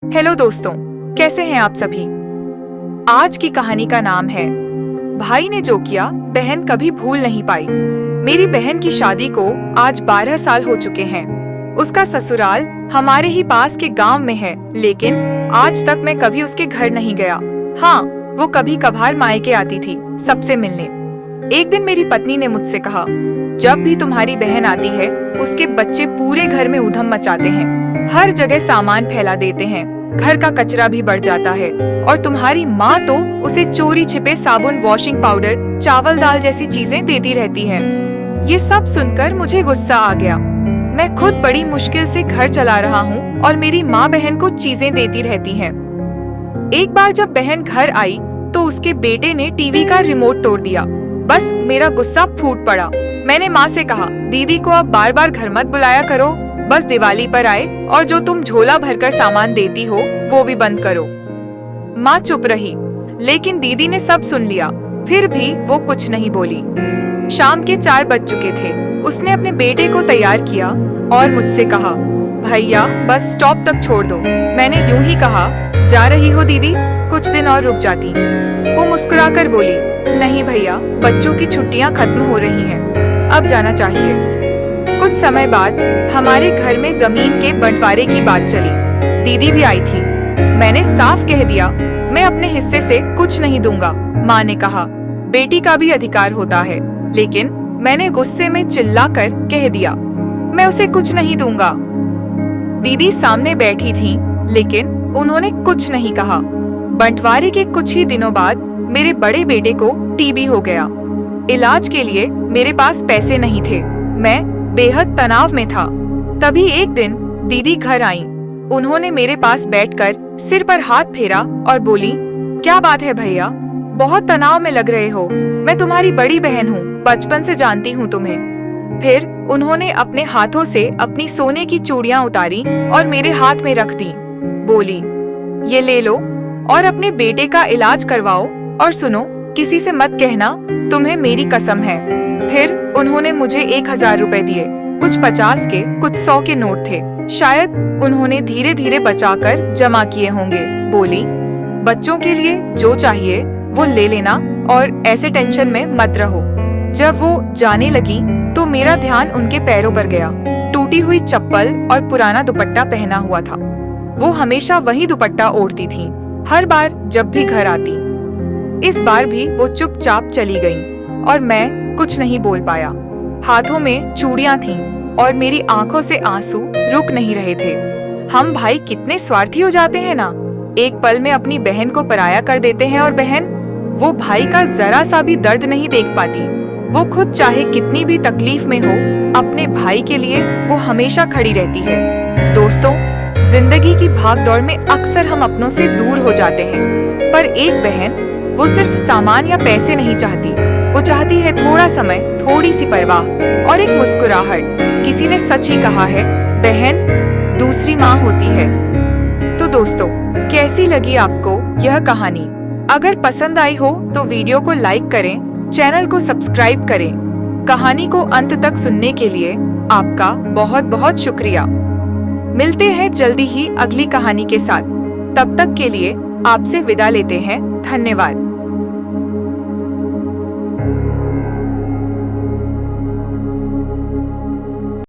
Hello दोस्तों, कैसे हैं आप सभी। आज की कहानी का नाम है भाई ने जो किया बहन कभी भूल नहीं पाई। मेरी बहन की शादी को आज 12 साल हो चुके हैं। उसका ससुराल हमारे ही पास के गांव में है, लेकिन आज तक मैं कभी उसके घर नहीं गया। हाँ, वो कभी कभार मायके आती थी सबसे मिलने। एक दिन मेरी पत्नी ने मुझसे कहा, जब भी तुम्हारी बहन आती है उसके बच्चे पूरे घर में ऊधम मचाते हैं, हर जगह सामान फैला देते हैं, घर का कचरा भी बढ़ जाता है, और तुम्हारी माँ तो उसे चोरी छिपे साबुन, वॉशिंग पाउडर, चावल दाल जैसी चीजें देती रहती है। ये सब सुनकर मुझे गुस्सा आ गया। मैं खुद बड़ी मुश्किल से घर चला रहा हूँ और मेरी माँ बहन को चीजें देती रहती है। एक बार जब बहन घर आई तो उसके बेटे ने टीवी का रिमोट तोड़ दिया। बस मेरा गुस्सा फूट पड़ा। मैंने माँ से कहा, दीदी को अब बार बार घर मत बुलाया करो, बस दिवाली पर आए और जो तुम झोला भरकर सामान देती हो वो भी बंद करो। माँ चुप रही, लेकिन दीदी ने सब सुन लिया। फिर भी वो कुछ नहीं बोली। शाम के 4 बज चुके थे। उसने अपने बेटे को तैयार किया और मुझसे कहा, भैया बस स्टॉप तक छोड़ दो। मैंने यूं ही कहा, जा रही हो दीदी, कुछ दिन और रुक जाती। वो मुस्कुराकर बोली, नहीं भैया, बच्चों की छुट्टियां खत्म हो रही हैं, अब जाना चाहिए। कुछ समय बाद हमारे घर में जमीन के बंटवारे की बात चली। दीदी भी आई थी। मैंने साफ कह दिया, मैं अपने हिस्से से कुछ नहीं दूंगा। माँ ने कहा, बेटी का भी अधिकार होता है, लेकिन मैंने गुस्से में चिल्लाकर कह दिया, मैं उसे कुछ नहीं दूंगा। दीदी सामने बैठी थी, लेकिन उन्होंने कुछ नहीं कहा। बंटवारे के कुछ ही दिनों बाद मेरे बड़े बेटे को टीबी हो गया। इलाज के लिए मेरे पास पैसे नहीं थे। मैं बेहद तनाव में था। तभी एक दिन दीदी घर आई। उन्होंने मेरे पास बैठकर सिर पर हाथ फेरा और बोली, क्या बात है भैया, बहुत तनाव में लग रहे हो। मैं तुम्हारी बड़ी बहन हूँ, बचपन से जानती हूँ तुम्हें। फिर उन्होंने अपने हाथों से अपनी सोने की चूड़ियां उतारी और मेरे हाथ में रख दी। बोली, ये ले लो और अपने बेटे का इलाज करवाओ, और सुनो, किसी से मत कहना, तुम्हें मेरी कसम है। फिर उन्होंने मुझे 1000 रुपए दिए। कुछ 50 के, कुछ 100 के नोट थे। शायद उन्होंने धीरे धीरे बचाकर जमा किए होंगे। बोली, बच्चों के लिए जो चाहिए वो ले लेना और ऐसे टेंशन में मत रहो। जब वो जाने लगी तो मेरा ध्यान उनके पैरों पर गया। टूटी हुई चप्पल और पुराना दुपट्टा पहना हुआ था। वो हमेशा वही दुपट्टा ओढ़ती थी, हर बार जब भी घर आती। इस बार भी वो चुपचाप चली गई और मैं कुछ नहीं बोल पाया। हाथों में चूड़ियां थीं और मेरी आंखों से आंसू रुक नहीं रहे थे। हम भाई कितने स्वार्थी हो जाते हैं ना। एक पल में अपनी बहन को पराया कर देते हैं, और बहन, वो भाई का जरा सा भी दर्द नहीं देख पाती। वो खुद चाहे कितनी भी तकलीफ में हो, अपने भाई के लिए वो हमेशा खड़ी रहती है। दोस्तों, जिंदगी की भागदौड़ में अक्सर हम अपनों से दूर हो जाते हैं, पर एक बहन, वो सिर्फ सामान या पैसे नहीं चाहती। वो चाहती है थोड़ा समय, थोड़ी सी परवाह और एक मुस्कुराहट। किसी ने सच ही कहा है, बहन दूसरी माँ होती है। तो दोस्तों, कैसी लगी आपको यह कहानी? अगर पसंद आई हो तो वीडियो को लाइक करें, चैनल को सब्सक्राइब करें। कहानी को अंत तक सुनने के लिए आपका बहुत बहुत शुक्रिया। मिलते हैं जल्दी ही अगली कहानी के साथ। तब तक के लिए आपसे विदा लेते हैं। धन्यवाद।